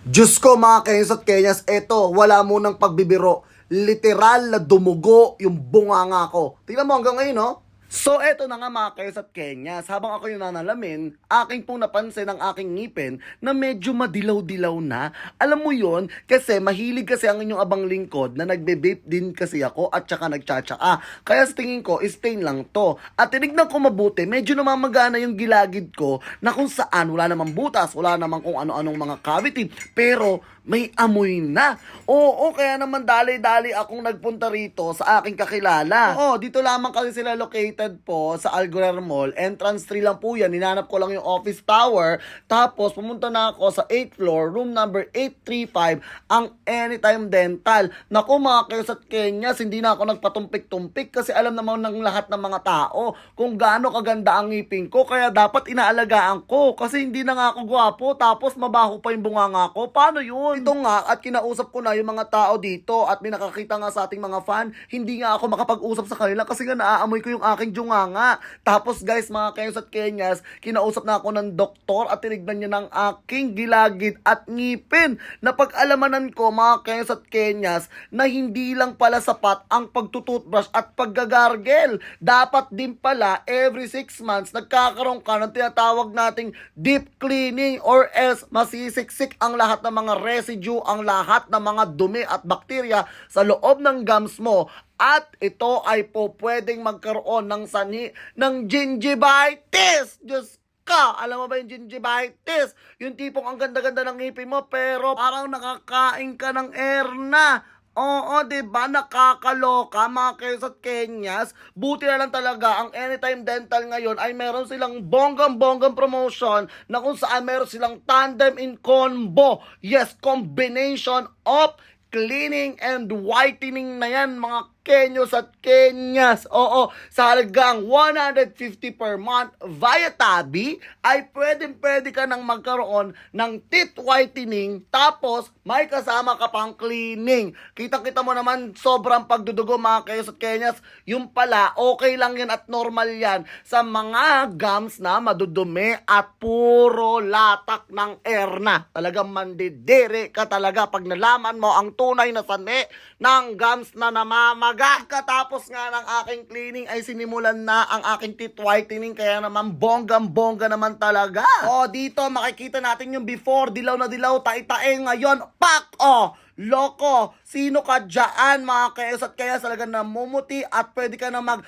Diyos ko mga Kenyos at Kenyas, eto, wala munang pagbibiro. Literal na dumugo yung bunganga ko. Tingnan mo hanggang ngayon, no? So, eto na nga mga Kenyos at Kenyas. Habang ako yung nanalamin, aking pong napansin ang aking ngipin na medyo madilaw-dilaw na. Alam mo yon kasi mahilig kasi ang inyong abang lingkod na nagbe-vape din kasi ako at saka nagtsatsaa. Kaya sa tingin ko, stain lang to. At tinignan ko mabuti, medyo namamagana yung gilagid ko na kung saan wala namang butas, wala namang kung ano-anong mga cavity. Pero may amoy na. Oo, kaya naman dali-dali akong nagpunta rito sa aking kakilala. Oo, dito lamang kasi sila located po sa Alguer Mall. Entrance 3 lang po yan. Ninanap ko lang yung office tower. Tapos pumunta na ako sa 8th floor, room number 835, ang Anytime Dental. Naku mga Kenyos at Kenyas, hindi na ako nagpatumpik-tumpik kasi alam naman ng lahat ng mga tao kung gaano kaganda ang ngipin ko. Kaya dapat inaalagaan ko kasi hindi na nga ako gwapo tapos mabaho pa yung bunganga ko. Paano yun? Ito nga, at kinausap ko na yung mga tao dito at may nakakita nga sa ating mga fan, hindi nga ako makapag-usap sa kanila kasi nga naaamoy ko yung aking junganga. Tapos guys, mga Kenyos at Kenyas, kinausap na ako ng doktor at tinignan niya ng aking gilagid at ngipin. Napag-alamanan ko mga Kenyos at Kenyas na hindi lang pala sapat ang pagtututbrush at paggagargel. Dapat din pala every 6 months nagkakaroon ka ng tinatawag nating deep cleaning or else masisiksik ang lahat ng mga residue, ang lahat ng mga dumi at bakterya sa loob ng gums mo. At ito ay po pwedeng magkaroon ng sanhi ng gingivitis. Diyos ka, alam mo ba yung gingivitis? Yung tipong ang ganda-ganda ng ngipin mo pero parang nakakain ka ng erna. Oo, diba? Nakakaloka mga Kenyos at Kenyas. Buti na lang talaga ang Anytime Dental ngayon ay meron silang bonggang-bonggang promotion na kung saan meron silang tandem in combo. Yes, combination of cleaning and whitening na yan mga Kenyos at Kenyas. Oo, sa halagang 150 per month via Tabi ay pwede ka nang magkaroon ng teeth whitening tapos may kasama ka pang cleaning. Kita-kita mo naman sobrang pagdudugo mga Kenyos at Kenyas. Yung pala, okay lang yan at normal yan sa mga gums na madudumi at puro latak ng erna. Talagang mandidiri ka talaga pag nalaman mo ang tunay na sani ng gums na namamaga. Katapos nga ng aking cleaning ay sinimulan na ang aking teeth whitening kaya naman bonggang-bongga naman talaga. O dito makikita natin yung before, dilaw na dilaw, tae-tae ngayon, pak! O, loko, sino ka dyan mga Kenyos at Kenyas talagang namumuti at pwede ka na mag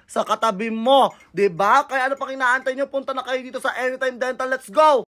sa katabi mo, diba? Kaya ano pang inaantay nyo, punta na kayo dito sa Anytime Dental, let's go!